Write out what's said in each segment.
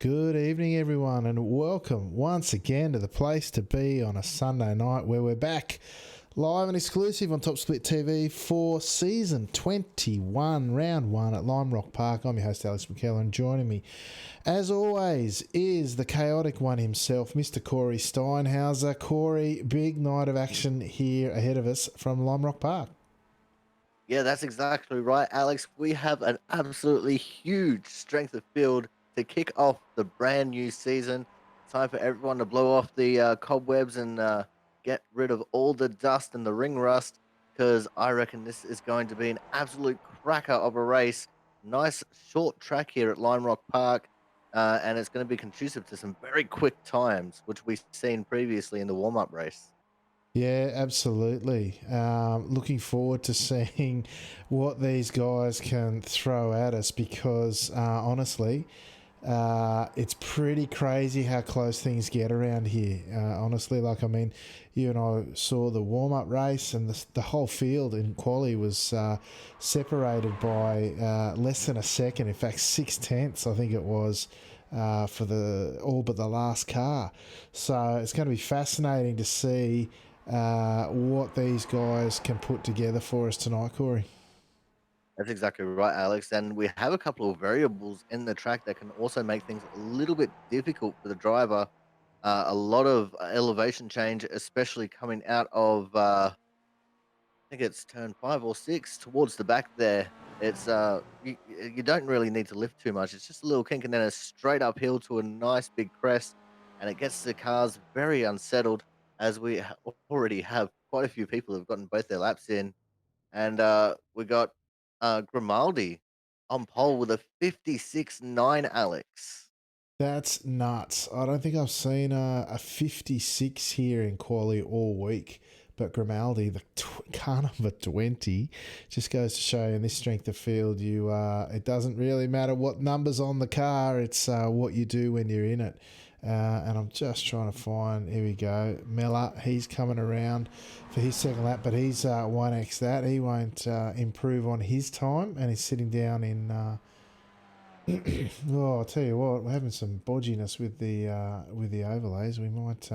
Good evening, everyone, and welcome once again to the place to be on a Sunday night where we're back live and exclusive on Top Split TV for season 21, round one at Lime Rock Park. I'm your host, Alex McKellar, and joining me, as always, is the chaotic one himself, Mr. Corey Steinhauser. Corey, big night of action here ahead of us from Lime Rock Park. Yeah, that's exactly right, Alex. We have an absolutely huge strength of field to kick off the brand new season. Time for everyone to blow off the cobwebs and get rid of all the dust and the ring rust, because I reckon this is going to be an absolute cracker of a race. Nice short track here at Lime Rock Park, and it's going to be conducive to some very quick times, which we've seen previously in the warm up race. Yeah, absolutely. Looking forward to seeing what these guys can throw at us because honestly, it's pretty crazy how close things get around here. Honestly, you and I saw the warm up race, and the whole field in quali was separated by less than a second. In fact, 6/10, I think it was. For the all but the last car, so it's going to be fascinating to see what these guys can put together for us tonight, Corey. That's exactly right, Alex. And we have a couple of variables in the track that can also make things a little bit difficult for the driver. A lot of elevation change, especially coming out of, I think it's turn 5 or 6 towards the back there. You don't really need to lift too much. It's just a little kink and then a straight uphill to a nice big crest, and it gets the cars very unsettled. As already have quite a few people who've gotten both their laps in, and we got Grimaldi on pole with a 56.9, Alex. That's nuts. I don't think I've seen a 56 here in quali all week. But Grimaldi, the car number 20, just goes to show in this strength of field, it doesn't really matter what number's on the car, it's what you do when you're in it. And I'm just trying to find, here we go, Miller, he's coming around for his second lap, but he's 1x that. He won't improve on his time, and he's sitting down in... Oh, I'll tell you what, we're having some bodginess with the overlays. We might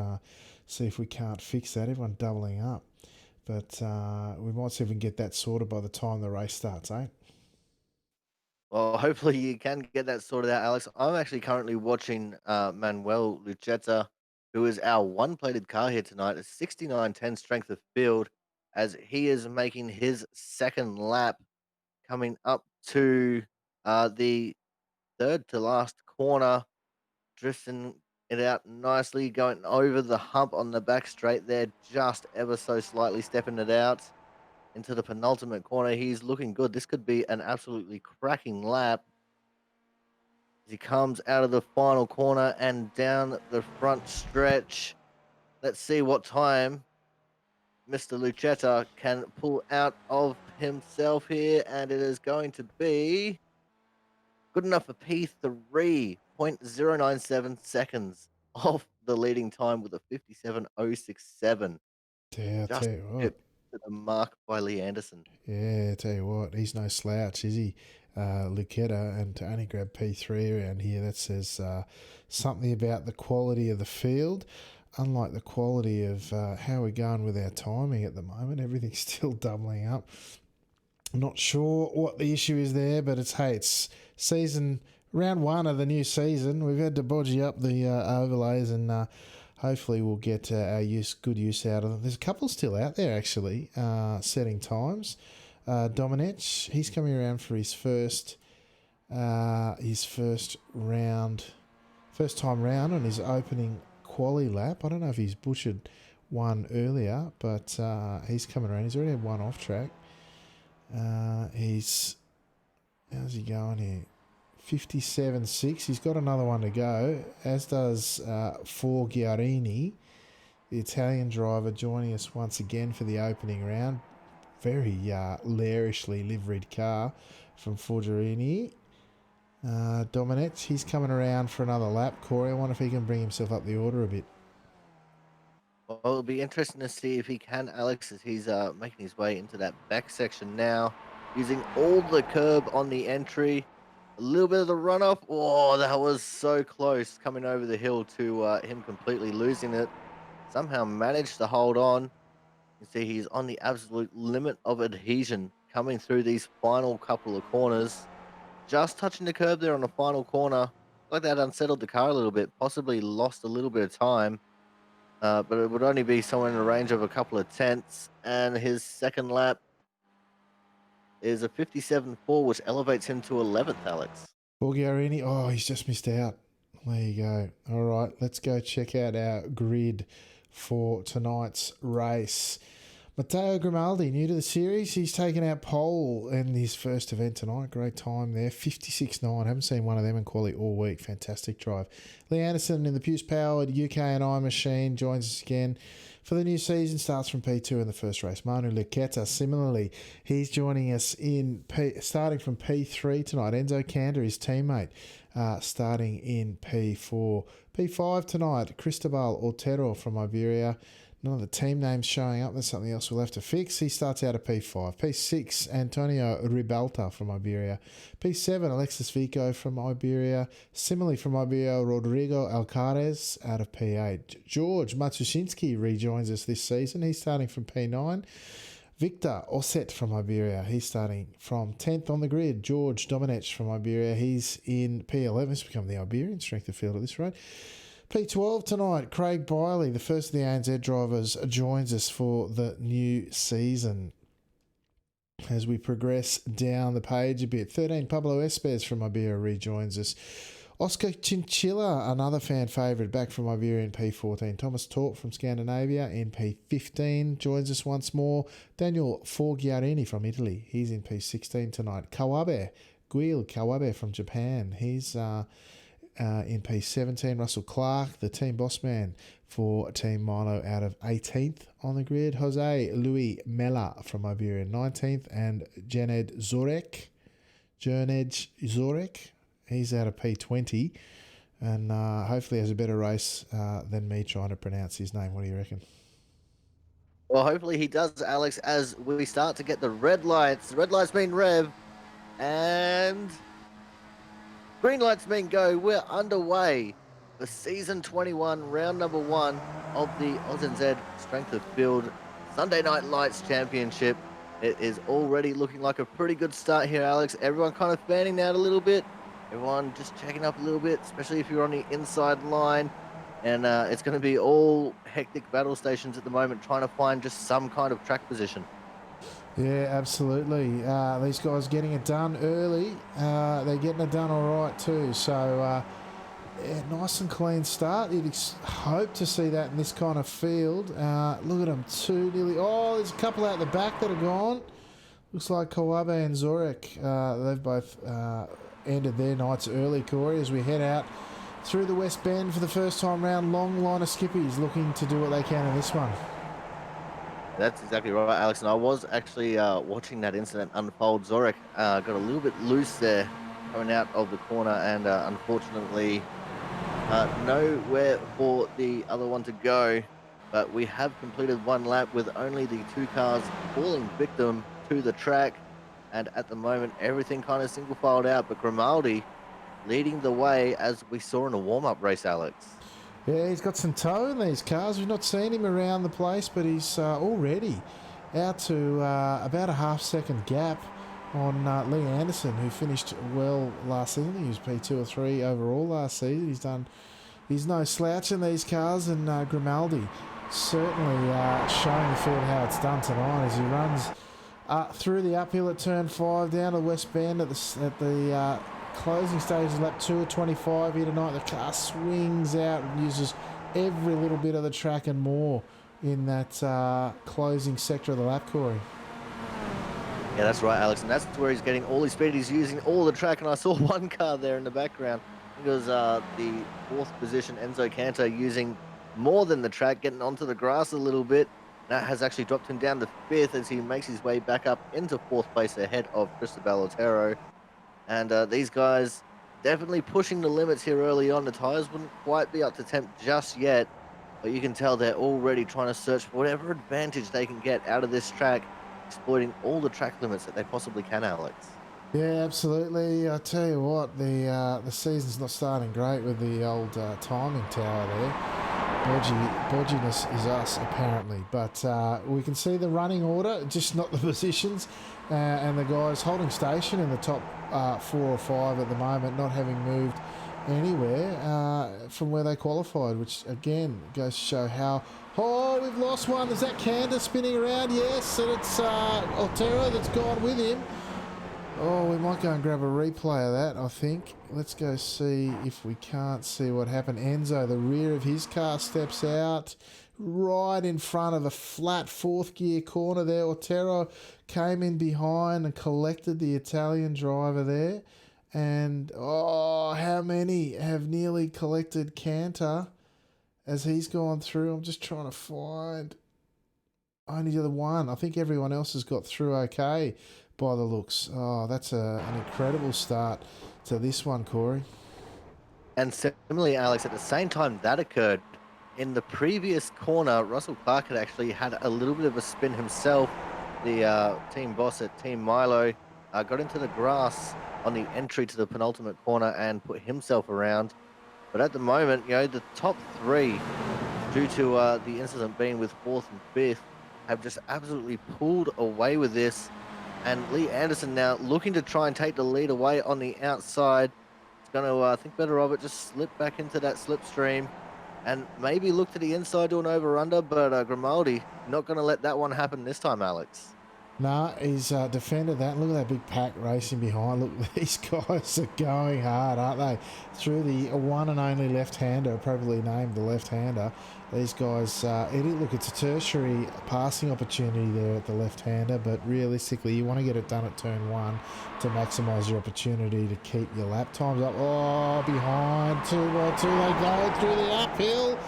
see if we can't fix that. Everyone doubling up, but we might see if we can get that sorted by the time the race starts, eh? Well, hopefully you can get that sorted out, Alex. I'm actually currently watching Manuel Lucetta, who is our one-plated car here tonight, a 69.10 strength of field, as he is making his second lap, coming up to the third to last corner, drifting it out nicely, going over the hump on the back straight there, just ever so slightly stepping it out into the penultimate corner. He's looking good. This could be an absolutely cracking lap as he comes out of the final corner and down the front stretch. Let's see what time Mr. Lucetta can pull out of himself here, and it is going to be good enough for P3.097 seconds off the leading time with a 57.067. Yeah, I Just tell you what. tipped to the mark by Lee Anderson. Yeah, I tell you what, he's no slouch, is he? Lucetta, and to only grab P3 around here, that says something about the quality of the field. Unlike the quality of how we're going with our timing at the moment, everything's still doubling up. I'm not sure what the issue is there, but it's season round one of the new season. We've had to bodgy up the overlays, and hopefully we'll get our good use out of them. There's a couple still out there actually setting times. Domenech, he's coming around for his first round, first time round on his opening quali lap. I don't know if he's butchered one earlier, but he's coming around. He's already had one off track. How's he going here? 57.6. He's got another one to go, as does for Giarini, the Italian driver, joining us once again for the opening round. Very larishly liveried car from Forgerini. Domenech, he's coming around for another lap. Corey, I wonder if he can bring himself up the order a bit. Well, it'll be interesting to see if he can, Alex, as he's making his way into that back section now, using all the curb on the entry. A little bit of the runoff. Oh, that was so close coming over the hill to him completely losing it. Somehow managed to hold on. You see, he's on the absolute limit of adhesion coming through these final couple of corners. Just touching the curb there on the final corner. Like that unsettled the car a little bit, possibly lost a little bit of time. But it would only be somewhere in the range of a couple of tenths. And his second lap is a 57.4, which elevates him to 11th, Alex. Bulgarini, oh, he's just missed out. There you go. All right, let's go check out our grid for tonight's race. Matteo Grimaldi, new to the series. He's taken out pole in his first event tonight. Great time there. 56.9. Haven't seen one of them in quality all week. Fantastic drive. Lee Anderson in the Puce-powered UK&I machine joins us again for the new season. Starts from P2 in the first race. Manu Luqueta, similarly, he's joining us in starting from P3 tonight. Enzo Cantor, his teammate, starting in P4. P5 tonight, Cristobal Otero from Iberia. None of the team names showing up. There's something else we'll have to fix. He starts out at P5. P6, Antonio Ribalta from Iberia. P7, Alexis Vico from Iberia. Similarly from Iberia, Rodrigo Alcaraz out of P8. George Matsushinsky rejoins us this season. He's starting from P9. Victor Osset from Iberia. He's starting from 10th on the grid. George Domenech from Iberia. He's in P11. He's become the Iberian strength of field at this rate. P12 tonight, Craig Biley, the first of the ANZ drivers, joins us for the new season. As we progress down the page a bit, 13, Pablo Espes from Iberia rejoins us. Oscar Chinchilla, another fan favourite, back from Iberia in P14. Thomas Torp from Scandinavia in P15 joins us once more. Daniel Forgiarini from Italy, he's in P16 tonight. Guil Kawabe from Japan, he's in P17, Russell Clark, the team boss man for Team Milo, out of 18th on the grid. Jose Luis Mella from Iberia, 19th. And Janed Zorek, he's out of P20. And hopefully has a better race than me trying to pronounce his name. What do you reckon? Well, hopefully he does, Alex, as we start to get the red lights. The red lights mean rev. And green lights mean go. We're underway for season 21, round number 1 of the AusNZ Strength of Field Sunday Night Lights Championship. It is already looking like a pretty good start here, Alex. Everyone kind of fanning out a little bit. Everyone just checking up a little bit, especially if you're on the inside line. And it's going to be all hectic battle stations at the moment, trying to find just some kind of track position. Yeah, absolutely. These guys getting it done early. They're getting it done all right too. So, yeah, nice and clean start. You'd hope to see that in this kind of field. Look at them, two nearly. Oh, there's a couple out the back that are gone. Looks like Kawabe and Zorek, they've both ended their nights early, Corey, as we head out through the West Bend for the first time round. Long line of skippies looking to do what they can in this one. That's exactly right, Alex. And I was actually watching that incident unfold. Zorek got a little bit loose there coming out of the corner, and unfortunately, nowhere for the other one to go. But we have completed one lap with only the two cars falling victim to the track. And at the moment, everything kind of single filed out. But Grimaldi leading the way, as we saw in a warm-up race, Alex. Yeah, he's got some toe in these cars. We've not seen him around the place, but he's already out to about a half-second gap on Lee Anderson, who finished well last season. He was P2 or 3 overall last season. He's no slouch in these cars, and Grimaldi certainly showing the field how it's done tonight as he runs through the uphill at turn 5 down to the West Bend at the closing stage of lap 2 at 25 here tonight. The car swings out and uses every little bit of the track and more in that closing sector of the lap, Corey. Yeah, that's right, Alex. And that's where he's getting all his speed. He's using all the track. And I saw one car there in the background. It was the 4th position, Enzo Cantor, using more than the track, getting onto the grass a little bit. That has actually dropped him down to 5th as he makes his way back up into 4th place ahead of Cristobal Otero. And these guys definitely pushing the limits here early on. The tyres wouldn't quite be up to temp just yet, but you can tell they're already trying to search for whatever advantage they can get out of this track, exploiting all the track limits that they possibly can, Alex. Yeah, absolutely. I tell you what, the season's not starting great with the old timing tower there. Bodginess is us, apparently. But we can see the running order, just not the positions. And the guys holding station in the top 4 or 5 at the moment, not having moved anywhere from where they qualified, which again goes to show how. Oh, we've lost one. Is that Candace spinning around? Yes, and it's Altera that's gone with him. Oh, we might go and grab a replay of that, I think. Let's go see if we can't see what happened. Enzo, the rear of his car, steps out right in front of a flat fourth gear corner there. Otero came in behind and collected the Italian driver there. And, oh, how many have nearly collected Cantor as he's gone through? I'm just trying to find only the one. I think everyone else has got through okay by the looks. Oh, that's an incredible start to this one, Corey. And similarly, Alex, at the same time that occurred, in the previous corner, Russell Clark had actually had a little bit of a spin himself. The team boss at Team Milo got into the grass on the entry to the penultimate corner and put himself around. But at the moment, the top three, due to the incident being with fourth and fifth, have just absolutely pulled away with this. And Lee Anderson now looking to try and take the lead away on the outside. He's going to think better of it, just slip back into that slipstream and maybe look to the inside to an over-under, but Grimaldi not going to let that one happen this time, Alex. No, he's defended that. Look at that big pack racing behind. Look, these guys are going hard, aren't they? Through the one and only left-hander, appropriately named the left-hander. These guys, it's a tertiary passing opportunity there at the left-hander, but realistically, you want to get it done at turn one to maximise your opportunity to keep your lap times up. Oh, behind, 2x2, they go through the uphill.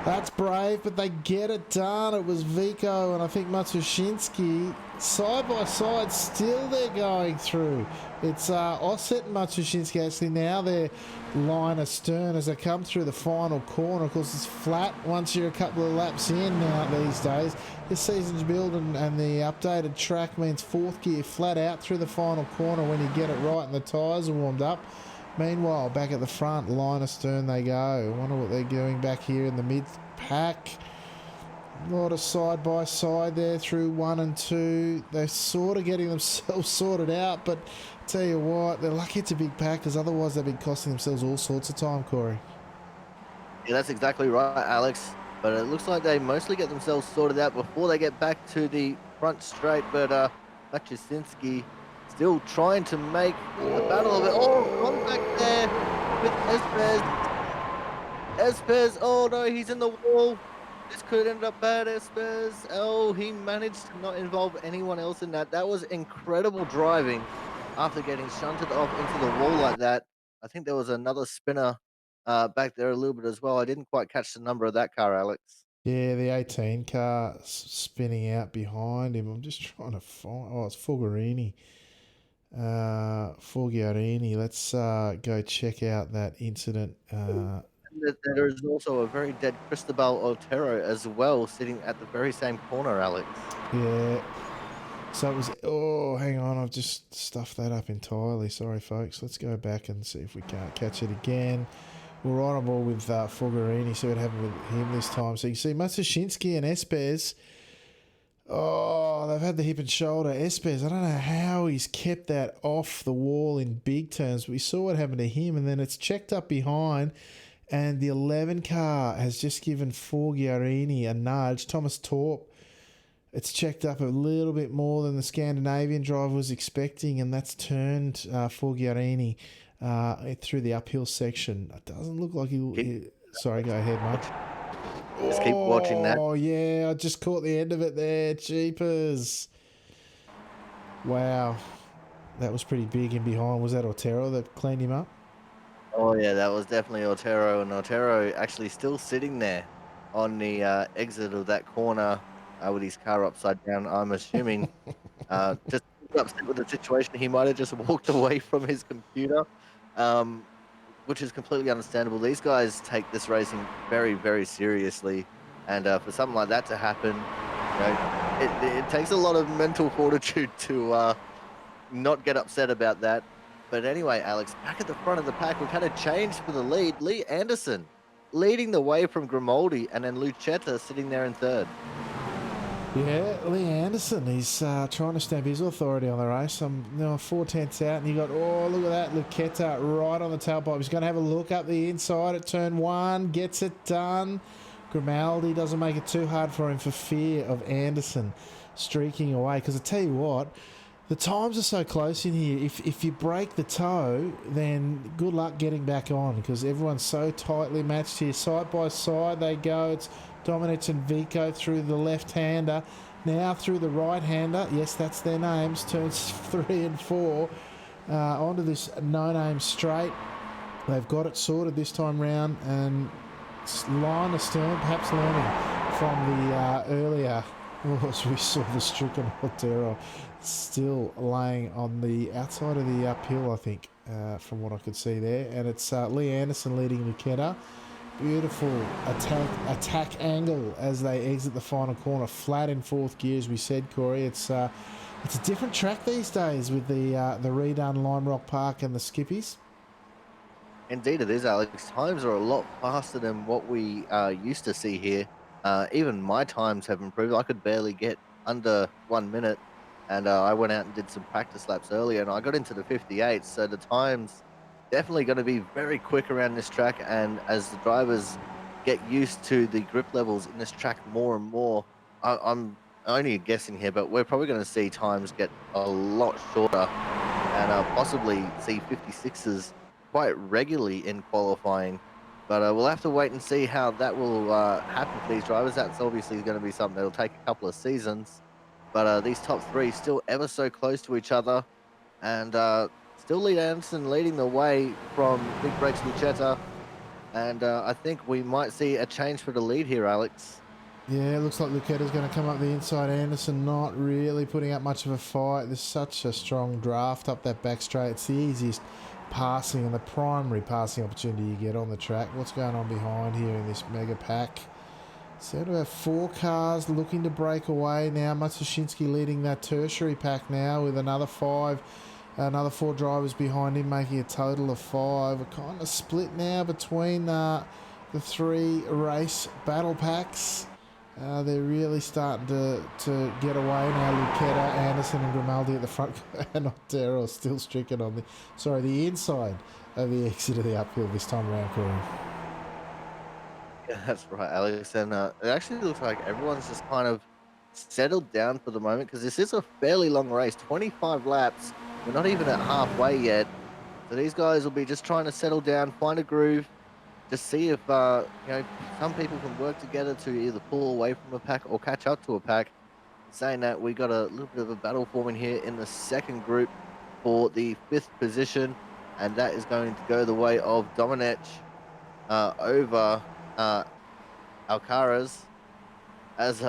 That's brave, but they get it done. It was Vico and I think Matsushinsky side by side. Still they're going through. It's Osset and Matsushinsky actually now they're line astern as they come through the final corner. Of course, it's flat once you're a couple of laps in now these days. This season's build and the updated track means fourth gear flat out through the final corner when you get it right and the tyres are warmed up. Meanwhile, back at the front, line astern they go. I wonder what they're doing back here in the mid-pack. A lot of side-by-side there through 1 and 2. They're sort of getting themselves sorted out, but tell you what, they're lucky it's a big pack because otherwise they've been costing themselves all sorts of time, Corey. Yeah, that's exactly right, Alex. But it looks like they mostly get themselves sorted out before they get back to the front straight. But Machusinski still trying to make a battle of it. Oh, contact there with Espez. Espez, oh no, he's in the wall. This could end up bad, Espez. Oh, he managed to not involve anyone else in that. That was incredible driving after getting shunted off into the wall like that. I think there was another spinner back there a little bit as well. I didn't quite catch the number of that car, Alex. Yeah, the 18 car spinning out behind him. I'm just trying to find... Oh, it's Fulgarini. Fulgarini. Let's go check out that incident. There is also a very dead Cristobal Otero as well, sitting at the very same corner, Alex. Yeah. So it was... Oh, hang on. I've just stuffed that up entirely. Sorry, folks. Let's go back and see if we can't catch it again. We're on board with Fulgarini, see what happened with him this time. So you can see Matsushinsky and Espez. Oh, they've had the hip and shoulder. Espez, I don't know how he's kept that off the wall in big terms. But we saw what happened to him, and then it's checked up behind. And the 11 car has just given Fulgarini a nudge. Thomas Torp, it's checked up a little bit more than the Scandinavian driver was expecting, and that's turned Fulgarini through the uphill section. It doesn't look like he... Sorry, go ahead, mate. Just keep watching that. Oh, yeah, I just caught the end of it there. Jeepers. Wow. That was pretty big in behind. Was that Otero that cleaned him up? Oh, yeah, that was definitely Otero. And Otero actually still sitting there on the exit of that corner with his car upside down. I'm assuming just upset with the situation. He might have just walked away from his computer, which is completely understandable. These guys take this racing very, very seriously. And for something like that to happen, it takes a lot of mental fortitude to not get upset about that. But anyway, Alex, back at the front of the pack, we've had a change for the lead. Lee Anderson leading the way from Grimaldi, and then Lucetta sitting there in third. Yeah, Lee Anderson, he's trying to stamp his authority on the race. I'm 4 tenths out, and you got, oh, look at that, Luqueta right on the tailpipe. He's going to have a look up the inside at turn one, gets it done. Grimaldi doesn't make it too hard for him for fear of Anderson streaking away. Because I tell you what, the times are so close in here. If you break the toe, then good luck getting back on because everyone's so tightly matched here. Side by side they go. It's Dominic and Vico through the left-hander. Now through the right-hander. Yes, that's their names. Turns 3 and 4. Onto this no-name straight. They've got it sorted this time round. And line astern, perhaps learning from the earlier... as we saw the stricken Otero still laying on the outside of the uphill, I think, from what I could see there. And it's Lee Anderson leading Luqueta. Beautiful attack angle as they exit the final corner, flat in fourth gear, as we said, Corey. It's a different track these days with the redone Lime Rock Park and the Skippies. Indeed, it is, Alex. Times are a lot faster than what we used to see here. Even my times have improved. I could barely get under 1 minute, and I went out and did some practice laps earlier, and I got into the 58. So the times definitely going to be very quick around this track. And as the drivers get used to the grip levels in this track more and more, I'm only guessing here, but we're probably going to see times get a lot shorter and possibly see 56s quite regularly in qualifying. But we'll have to wait and see how that will happen for these drivers. That's obviously going to be something that'll take a couple of seasons. But these top three still ever so close to each other. And still Lee Anderson leading the way from Big Breaks Lucetta. And I think we might see a change for the lead here, Alex. Yeah, it looks like Luqueta's going to come up the inside. Anderson not really putting up much of a fight. There's such a strong draft up that back straight. It's the easiest passing and the primary passing opportunity you get on the track. What's going on behind here in this mega pack? So we have 4 cars looking to break away now. Matsushinsky leading that tertiary pack now with another 4 drivers behind him, making a total of 5. We're kind of split now between the 3 race battle packs. They're really starting to get away now. Luqueta, Anderson and Grimaldi at the front and Otero still stricken on the inside of the exit of the uphill this time around, Corey. Yeah, that's right, Alex. And it actually looks like everyone's just kind of settled down for the moment because this is a fairly long race, 25 laps. We're not even at halfway yet. So these guys will be just trying to settle down, find a groove, just see if some people can work together to either pull away from a pack or catch up to a pack. Saying that, we got a little bit of a battle forming here in the second group for the 5th position, and that is going to go the way of Domenech over Alcaraz as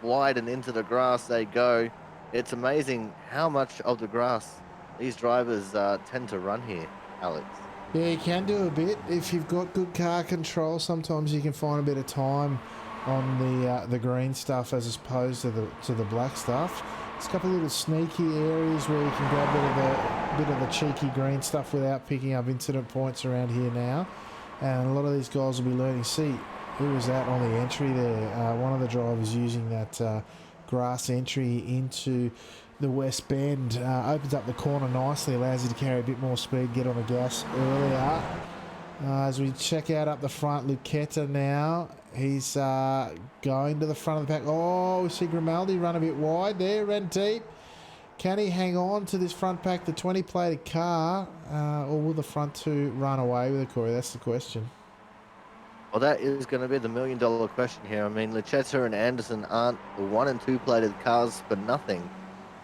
wide and into the grass they go. It's amazing how much of the grass these drivers tend to run here, Alex. Yeah, you can do a bit if you've got good car control. Sometimes you can find a bit of time on the green stuff as opposed to the black stuff. There's a couple of little sneaky areas where you can grab a bit of the cheeky green stuff without picking up incident points around here now. And a lot of these guys will be learning. See, who was that on the entry there? One of the drivers using that grass entry into the West Bend. Opens up the corner nicely, allows you to carry a bit more speed, get on the gas earlier. As we check out up the front, Luqueta now. He's going to the front of the pack. Oh, we see Grimaldi run a bit wide there, ran deep. Can he hang on to this front pack, the 20-plated car, or will the front 2 run away with it, Corey? That's the question. Well, that is going to be the million-dollar question here. I mean, Lucetta and Anderson aren't the 1 and 2 plated cars for nothing.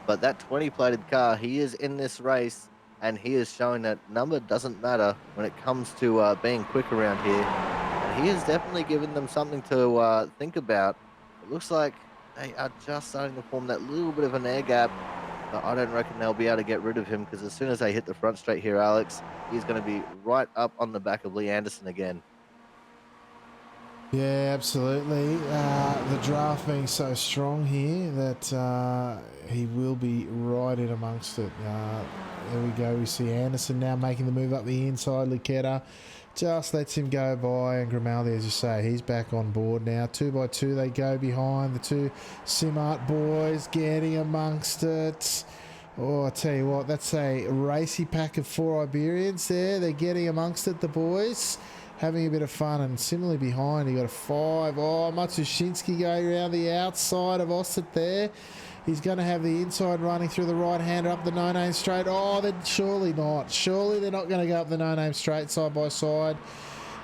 But that 20-plated car, he is in this race, and he is showing that number doesn't matter when it comes to being quick around here. And he has definitely given them something to think about. It looks like they are just starting to form that little bit of an air gap, but I don't reckon they'll be able to get rid of him because as soon as they hit the front straight here, Alex, he's going to be right up on the back of Lee Anderson again. Yeah, absolutely. The draft being so strong here that he will be right in amongst it. There we go. We see Anderson now making the move up the inside. Lucetta just lets him go by, and Grimaldi, as you say, he's back on board now. 2 by 2 they go behind. The two Simart boys getting amongst it. Oh, I tell you what, that's a racy pack of 4 Iberians there. They're getting amongst it, the boys. Having a bit of fun, and similarly behind, you got a 5. Oh, Matsushinsky going around the outside of Osset there. He's going to have the inside running through the right hander up the no-name straight. Oh, then surely not. Surely they're not going to go up the no-name straight side by side.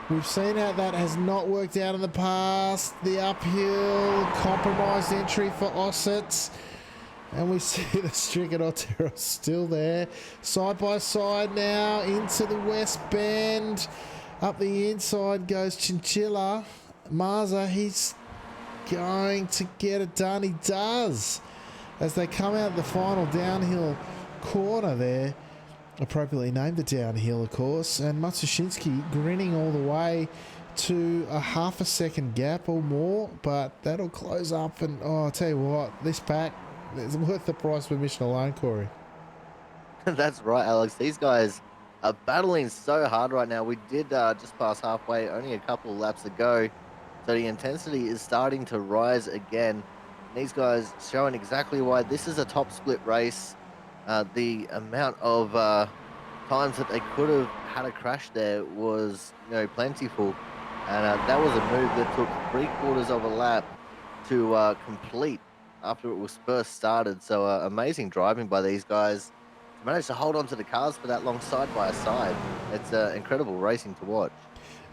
We've seen how that has not worked out in the past. The uphill, compromised entry for Osset. And we see the Stricken Otero still there. Side by side now into the West Bend. Up the inside goes Chinchilla. Marza, he's going to get it done. He does. As they come out the final downhill corner there. Appropriately named the downhill, of course. And Matsushinsky grinning all the way to a half a second gap or more. But that'll close up. And, oh, I'll tell you what, this pack is worth the price of admission alone, Corey. That's right, Alex. These guys are battling so hard right now. We did just pass halfway, only a couple of laps ago. So the intensity is starting to rise again. These guys showing exactly why this is a top split race. The amount of times that they could have had a crash there was, plentiful. And that was a move that took 3/4 of a lap to complete after it was first started. So amazing driving by these guys. Managed to hold on to the cars for that long side by side. It's incredible racing to watch.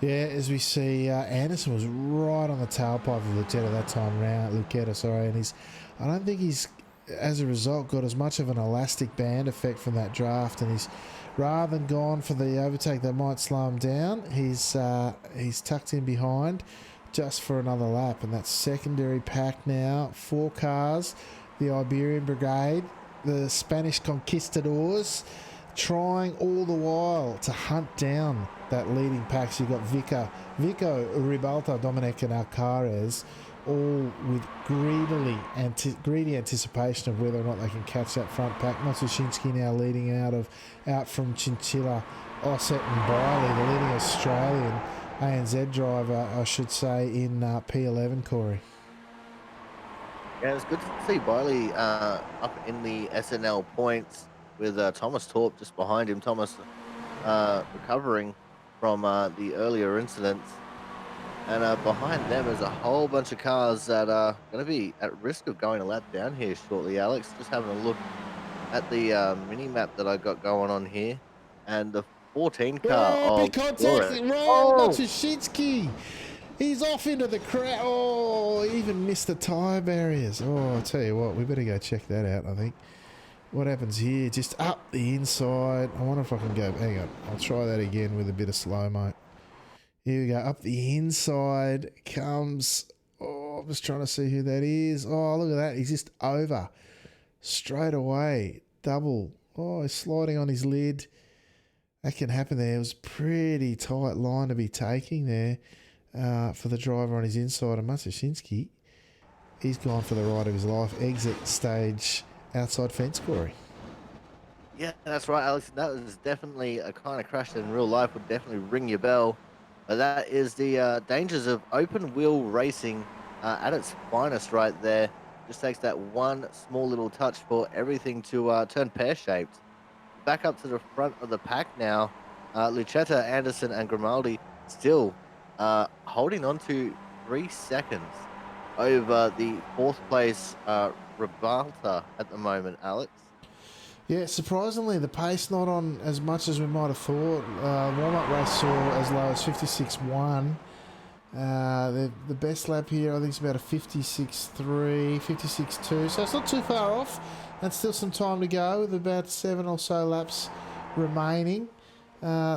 Yeah, as we see, Anderson was right on the tailpipe of Lucetta that time round. Lucetta, sorry, and I don't think he's, as a result, got as much of an elastic band effect from that draft. And he's, rather than gone for the overtake that might slow him down, he's tucked in behind just for another lap. And that secondary pack now, 4 cars, the Iberian Brigade, the Spanish conquistadors, trying all the while to hunt down that leading pack. So you've got Vico, Ribalta, Dominic and Alcaraz, all with greedy anticipation of whether or not they can catch that front pack. Matsushinsky now leading out from Chinchilla, Osset and Biley, the leading Australian ANZ driver, I should say, in P11, Corey. Yeah, it's good to see Biley up in the SNL points with Thomas Torp just behind him. Thomas recovering from the earlier incidents. And behind them is a whole bunch of cars that are going to be at risk of going a lap down here shortly, Alex. Just having a look at the mini-map that I got going on here. And the 14 car of big contact, Flores. right, Matsushinsky. He's off into the crowd. Oh, even missed the tyre barriers. Oh, I'll tell you what, we better go check that out, I think. What happens here? Just up the inside. I wonder if I can go. Hang on. I'll try that again with a bit of slow-mo. Here we go. Up the inside comes... Oh, I'm just trying to see who that is. Oh, look at that. He's just over. Straight away. Double. Oh, he's sliding on his lid. That can happen there. It was a pretty tight line to be taking there. For the driver on his inside, and Matsushinsky, he's gone for the ride of his life. Exit stage outside fence, Corey. Yeah, that's right, Alex. That was definitely a kind of crash that in real life would definitely ring your bell. But that is the dangers of open wheel racing at its finest right there. Just takes that one small little touch for everything to turn pear-shaped. Back up to the front of the pack now. Lucetta, Anderson, and Grimaldi still holding on to 3 seconds over the 4th place Ribalta at the moment, Alex. Yeah, surprisingly, the pace not on as much as we might have thought. Warm-up race saw as low as 56.1. The best lap here, I think, is about a 56.3, 56.2. So it's not too far off. And still some time to go with about 7 or so laps remaining.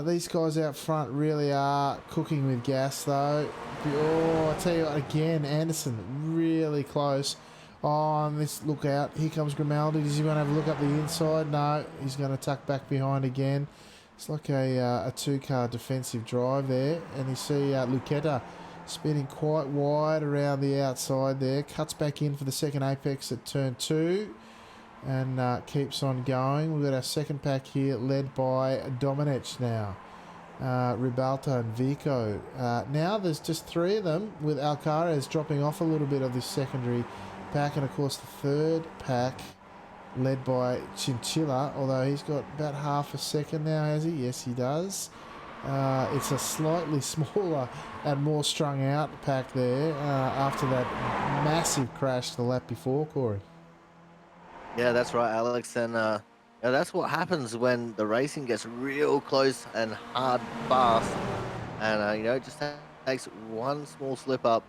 These guys out front really are cooking with gas, though. Oh, I tell you what, again, Anderson really close. Oh, and this, look out. Here comes Grimaldi. Does he want to have a look up the inside? No, he's going to tuck back behind again. It's like a 2-car defensive drive there. And you see Lucetta spinning quite wide around the outside there. Cuts back in for the second apex at turn 2. and keeps on going. We've got our second pack here led by Dominic now. Ribalta and Vico. Now there's just three of them, with Alcaraz dropping off a little bit of this secondary pack, and of course the third pack led by Chinchilla, although he's got about half a second now, has he? Yes, he does. It's a slightly smaller and more strung out pack there after that massive crash the lap before, Corey. Yeah, that's right, Alex. And yeah, that's what happens when the racing gets real close and hard, fast. And it just takes one small slip up,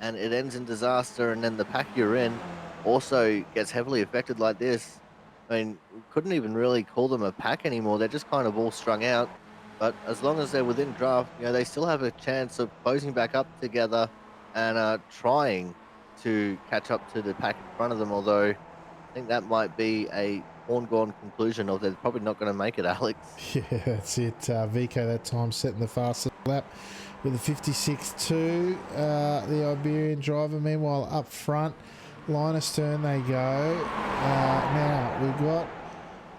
and it ends in disaster. And then the pack you're in also gets heavily affected like this. I mean, we couldn't even really call them a pack anymore. They're just kind of all strung out. But as long as they're within draft, they still have a chance of closing back up together and trying to catch up to the pack in front of them. Although I think that might be a foregone conclusion of they're probably not going to make it, Alex. Yeah, that's it. Vico that time setting the fastest lap with a 56.2. The Iberian driver, meanwhile, up front, line astern they go. Now, we've got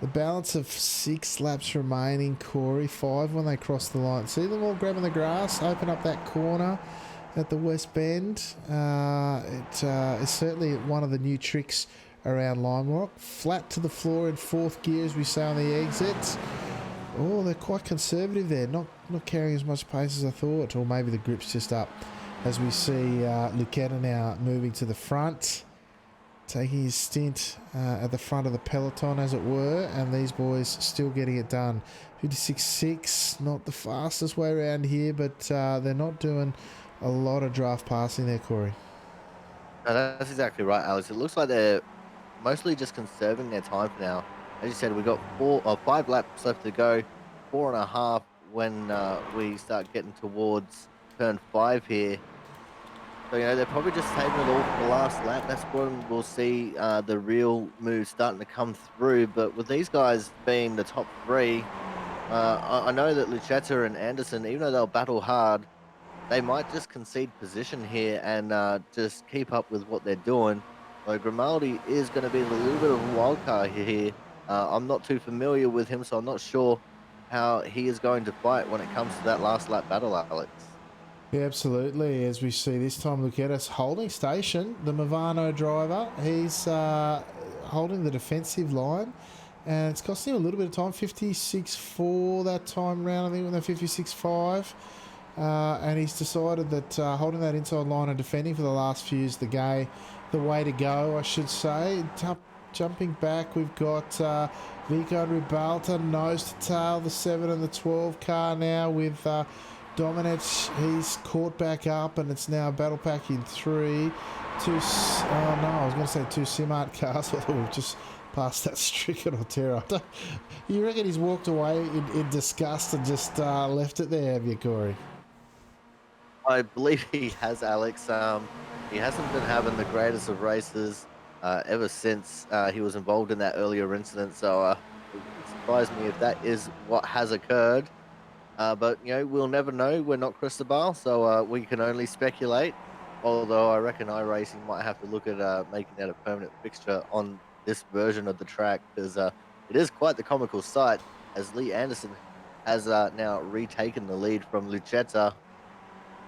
the balance of 6 laps remaining, Corey. 5 when they cross the line. See them all grabbing the grass, open up that corner at the West Bend. It is certainly one of the new tricks around Lime Rock. Flat to the floor in fourth gear, as we say on the exits. Oh, they're quite conservative there. Not carrying as much pace as I thought. Or maybe the grip's just up. As we see Lucetta now moving to the front, taking his stint at the front of the peloton, as it were. And these boys still getting it done. 56.6, not the fastest way around here, but they're not doing a lot of draft passing there, Corey. No, that's exactly right, Alex. It looks like they're mostly just conserving their time for now. As you said, we've got 5 laps left to go, 4.5 when we start getting towards turn 5 here. So, they're probably just saving it all for the last lap. That's when we'll see the real moves starting to come through. But with these guys being the top 3, I know that Lucetta and Anderson, even though they'll battle hard, they might just concede position here and just keep up with what they're doing. Like Grimaldi is going to be a little bit of a wild card here. I'm not too familiar with him, so I'm not sure how he is going to fight when it comes to that last lap battle, Alex. Yeah, absolutely. As we see this time, look at us holding station. The Movano driver, he's holding the defensive line, and it's costing him a little bit of time. 56.4 that time round, I think, with a 56.5. And he's decided that holding that inside line and defending for the last few is the way to go, I should say. Jumping back, we've got Vico and Ribalta nose to tail, the 7 and the 12 car now with Dominic. He's caught back up, and it's now a battle pack in 3. I was going to say 2 Simart cars. I thought we've just passed that Stricken or Terror. You reckon he's walked away in disgust and just left it there, have you, Corey? I believe he has, Alex. He hasn't been having the greatest of races ever since he was involved in that earlier incident. So it wouldn't surprise me if that is what has occurred. But we'll never know. We're not Cristobal, so we can only speculate. Although I reckon iRacing might have to look at making that a permanent fixture on this version of the track, because it is quite the comical sight as Lee Anderson has now retaken the lead from Lucetta.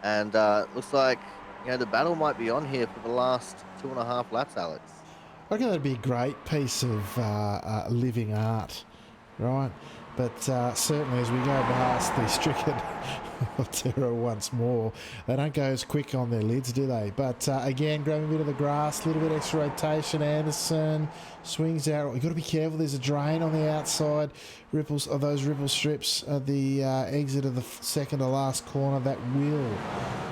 And looks like the battle might be on here for the last 2.5 laps, Alex. I reckon that'd be a great piece of living art, right? But certainly as we go past the Stricken Terror once more, they don't go as quick on their lids, do they? But again, grabbing a bit of the grass, a little bit extra rotation. Anderson swings out. You've got to be careful. There's a drain on the outside. Ripples of those ripple strips at the exit of the second to last corner. That will,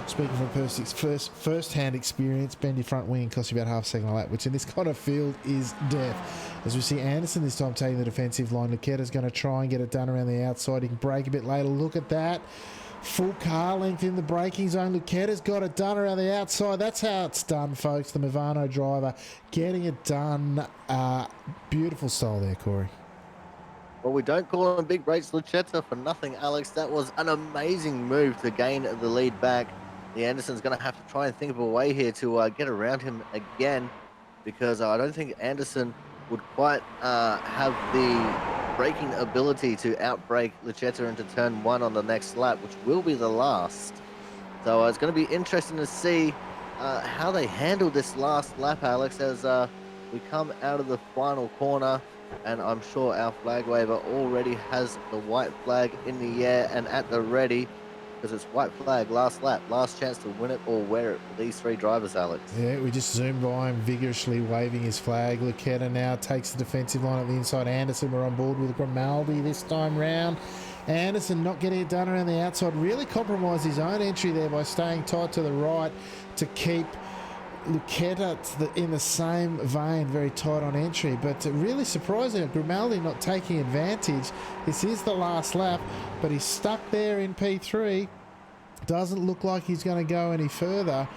speaking from first-hand experience, bend your front wing and cost you about half a second a lap, which in this kind of field is death. As we see Anderson this time taking the defensive line. Lucetta's going to try and get it done around the outside. He can brake a bit later. Look at that. Full car length in the braking zone. Lucetta's got it done around the outside. That's how it's done, folks. The Movano driver getting it done. Beautiful style there, Corey. Well, we don't call him Big Brakes Lucetta for nothing, Alex. That was an amazing move to gain the lead back. The Anderson's going to have to try and think of a way here to get around him again, because I don't think Anderson would quite have the braking ability to outbrake Lucetta into turn one on the next lap, which will be the last. So it's going to be interesting to see how they handle this last lap, Alex, as we come out of the final corner. And I'm sure our flag waver already has the white flag in the air and at the ready because it's white flag, last lap, last chance to win it or wear it for these three drivers, Alex. Yeah, we just zoomed by him, vigorously waving his flag. Lucetta now takes the defensive line at the inside. Anderson, we're on board with Grimaldi this time round. Anderson not getting it done around the outside. Really compromised his own entry there by staying tight to the right to keep Lucetta in the same vein, very tight on entry. But really surprising, Grimaldi not taking advantage. This is the last lap, but he's stuck there in P3. Doesn't look like he's going to go any further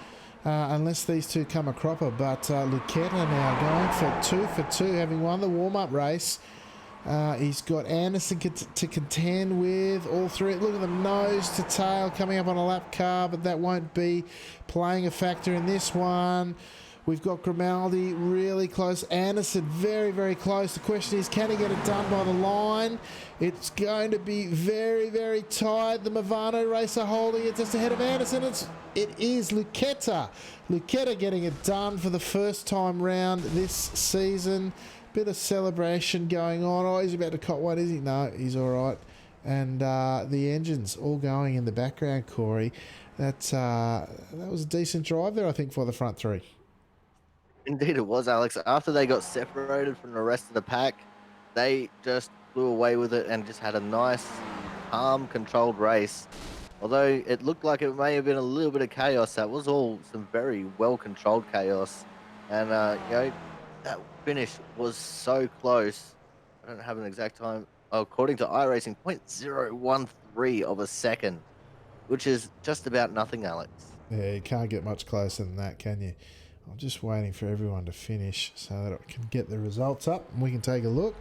unless these two come a cropper. But Lucetta now going for 2 having won the warm-up race. He's got Anderson to contend with all three. Look at them, nose to tail coming up on a lap car, but that won't be playing a factor in this one. We've got Grimaldi really close. Anderson very, very close. The question is, can he get it done by the line? It's going to be very, very tight. The Movano racer holding it just ahead of Anderson. It is Lucetta. Lucetta getting it done for the first time round this season. Bit of celebration going on. Oh, he's about to cop one, is he? No, he's all right. And the engines all going in the background, Corey. That was a decent drive there, I think, for the front three. Indeed, it was, Alex. After they got separated from the rest of the pack, they just flew away with it and just had a nice, calm, controlled race. Although it looked like it may have been a little bit of chaos, that was all some very well controlled chaos. And, that finish was so close. I don't have an exact time. According to iRacing, 0.013 of a second, which is just about nothing, Alex. Yeah, you can't get much closer than that, can you? I'm just waiting for everyone to finish so that I can get the results up and we can take a look.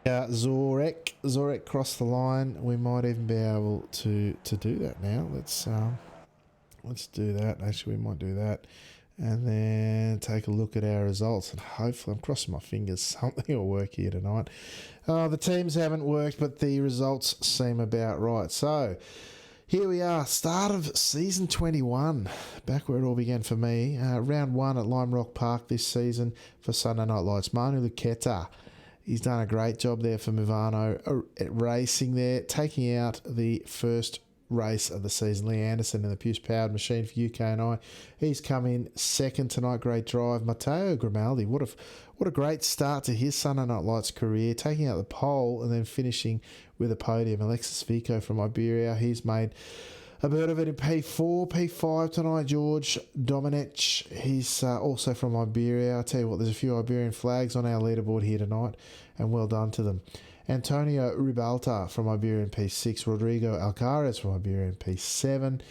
Zorek crossed the line. We might even be able to do that now. Let's do that. Actually, we might do that. And then take a look at our results. And hopefully, I'm crossing my fingers, something will work here tonight. The teams haven't worked, but the results seem about right. So, here we are, start of season 21, back where it all began for me. Round 1 at Lime Rock Park this season for Sunday Night Lights. Manu Lucetta, he's done a great job there for Movano, racing there, taking out the first race of the season. Lee Anderson in the Puce Powered Machine for UK&I. He's come in second tonight, great drive. Matteo Grimaldi, what a great start to his Sunday Night Lights career, taking out the pole and then finishing with a podium. Alexis Vico from Iberia, he's made a bit of it in P4, P5 tonight. George Domenech, he's also from Iberia. I tell you what, there's a few Iberian flags on our leaderboard here tonight, and well done to them. Antonio Ribalta from Iberian P6. Rodrigo Alcaraz from Iberian P7.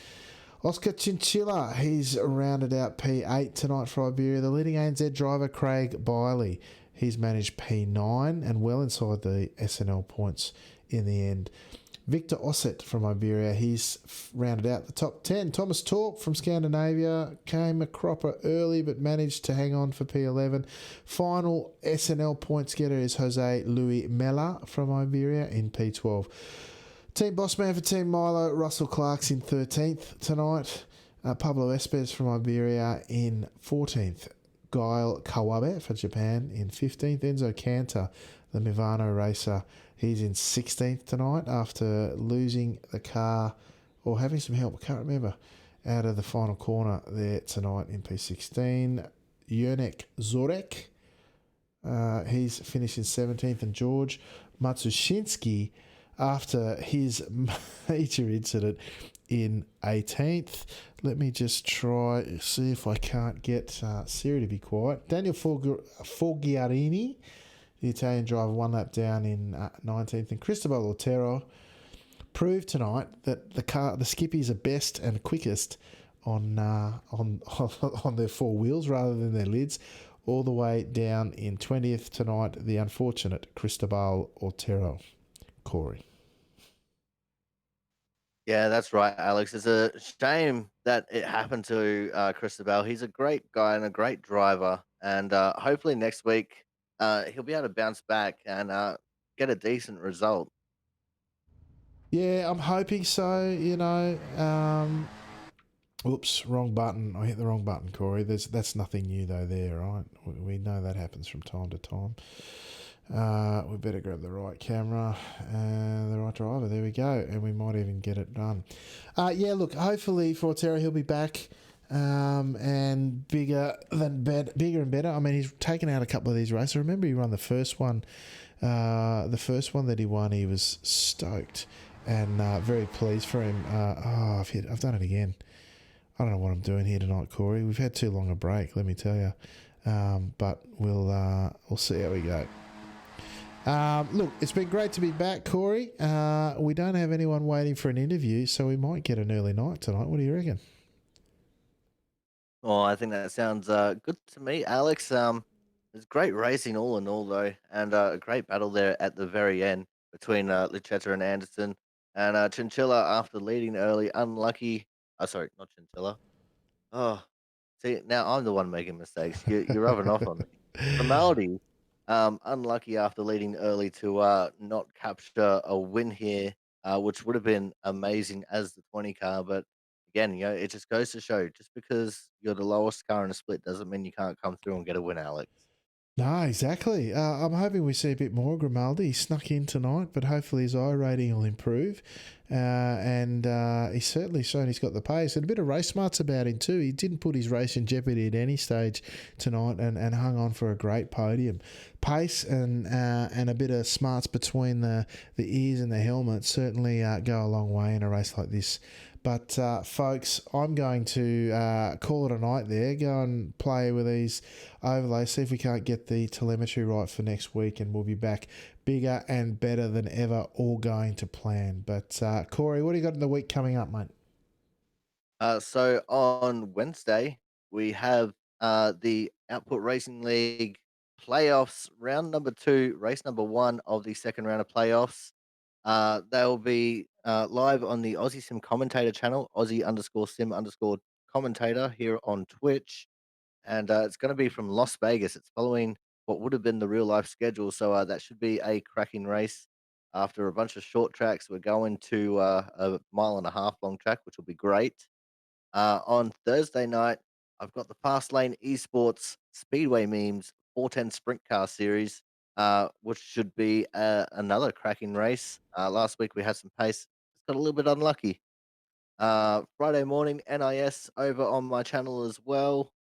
Oscar Chinchilla, he's rounded out P8 tonight for Iberia. The leading ANZ driver, Craig Biley, he's managed P9 and well inside the SNL points in the end. Victor Osset from Iberia, he's rounded out the top 10. Thomas Torp from Scandinavia came a cropper early but managed to hang on for P11. Final SNL points getter is Jose Luis Mella from Iberia in P12. Team bossman for Team Milo, Russell Clark's in 13th tonight. Pablo Espes from Iberia in 14th. Gail Kawabe for Japan in 15th. Enzo Cantor, the Movano racer, he's in 16th tonight after losing the car or having some help, I can't remember, out of the final corner there tonight in P16. Yernek Zorek, he's finished in 17th. And George Matsushinsky, after his major incident, in 18th. Let me just see if I can't get Siri to be quiet. Daniel Forgiarini, the Italian driver, one lap down in 19th. And Cristobal Otero proved tonight that the skippies are best and quickest on their four wheels rather than their lids. All the way down in 20th tonight, the unfortunate Cristobal Otero. Corey. Yeah, that's right, Alex. It's a shame that it happened to Cristobal. He's a great guy and a great driver. and hopefully next week he'll be able to bounce back and get a decent result. Yeah, I'm hoping so. Oops, wrong button. I hit the wrong button, Corey. That's nothing new though. There, right? We know that happens from time to time. We better grab the right camera and the right driver. There we go, and we might even get it done. Yeah, look. Hopefully for Terra, he'll be back. And bigger and better. I mean, he's taken out a couple of these races. I remember he won the first one. The first one that he won, he was stoked and very pleased for him. I've done it again. I don't know what I'm doing here tonight, Corey. We've had too long a break, let me tell you. But we'll see how we go. Look, it's been great to be back, Corey. We don't have anyone waiting for an interview, so we might get an early night tonight. What do you reckon? Oh, I think that sounds good to me, Alex. It's great racing all in all, though, and a great battle there at the very end between Lucetta and Anderson. And Chinchilla, after leading early, unlucky. Sorry, not Chinchilla. Oh, see, now I'm the one making mistakes. You're rubbing off on me. Grimaldi, unlucky after leading early to not capture a win here, which would have been amazing as the 20 car. But again, it just goes to show just because you're the lowest car in a split doesn't mean you can't come through and get a win, Alex. No, exactly. I'm hoping we see a bit more Grimaldi. He snuck in tonight, but hopefully his I rating will improve. And he's certainly shown he's got the pace and a bit of race smarts about him too. He didn't put his race in jeopardy at any stage tonight and hung on for a great podium. Pace and a bit of smarts between the ears and the helmet certainly go a long way in a race like this. But, folks, I'm going to call it a night there. Go and play with these overlays. See if we can't get the telemetry right for next week. And we'll be back bigger and better than ever, all going to plan. But, Corey, what do you got in the week coming up, mate? So on Wednesday, we have the Output Racing League playoffs, round number two, race number one of the second round of playoffs. They'll be live on the Aussie Sim Commentator channel, Aussie underscore Sim underscore commentator here on Twitch. And it's going to be from Las Vegas. It's following what would have been the real life schedule. So that should be a cracking race. After a bunch of short tracks, we're going to a mile and a half long track, which will be great. On Thursday night, I've got the Fast Lane Esports Speedway Memes 410 Sprint Car Series, which should be another cracking race. Last week we had some pace. It's got a little bit unlucky. Friday morning, NIS over on my channel as well.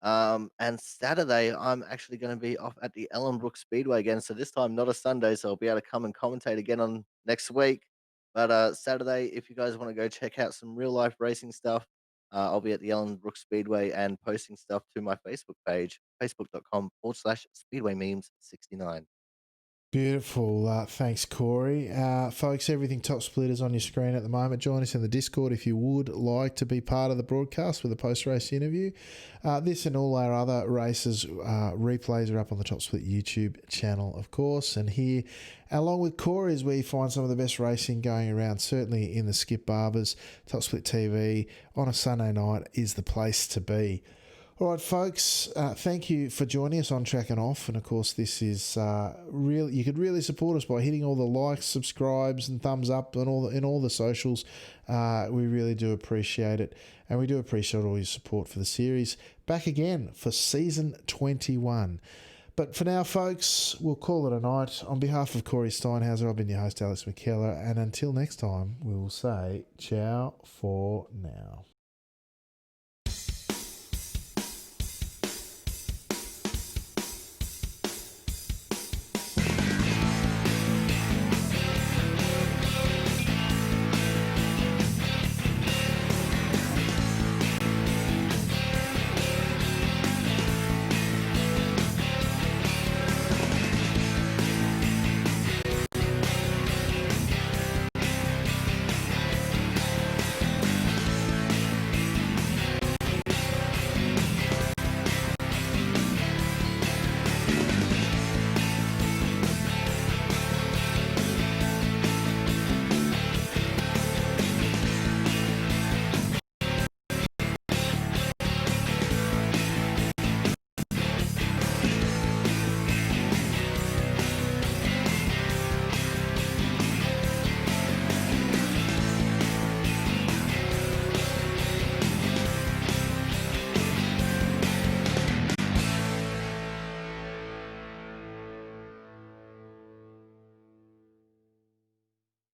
And Saturday, I'm actually going to be off at the Ellenbrook Speedway again. So this time, not a Sunday, so I'll be able to come and commentate again on next week. But Saturday, if you guys want to go check out some real life racing stuff, I'll be at the Ellenbrook Speedway and posting stuff to my Facebook page, facebook.com/Speedway Memes 69. Beautiful. Thanks, Corey. Folks, everything Top Split is on your screen at the moment. Join us in the Discord if you would like to be part of the broadcast with a post-race interview. This and all our other races replays are up on the Top Split YouTube channel, of course. And here, along with Corey, is where you find some of the best racing going around. Certainly in the Skip Barbers, Top Split TV on a Sunday night is the place to be. All right, folks, thank you for joining us on Track and Off. And, of course, this is real. You could really support us by hitting all the likes, subscribes and thumbs up and all the socials. We really do appreciate it. And we do appreciate all your support for the series. Back again for Season 21. But for now, folks, we'll call it a night. On behalf of Corey Steinhauser, I've been your host, Alex McKellar. And until next time, we will say ciao for now.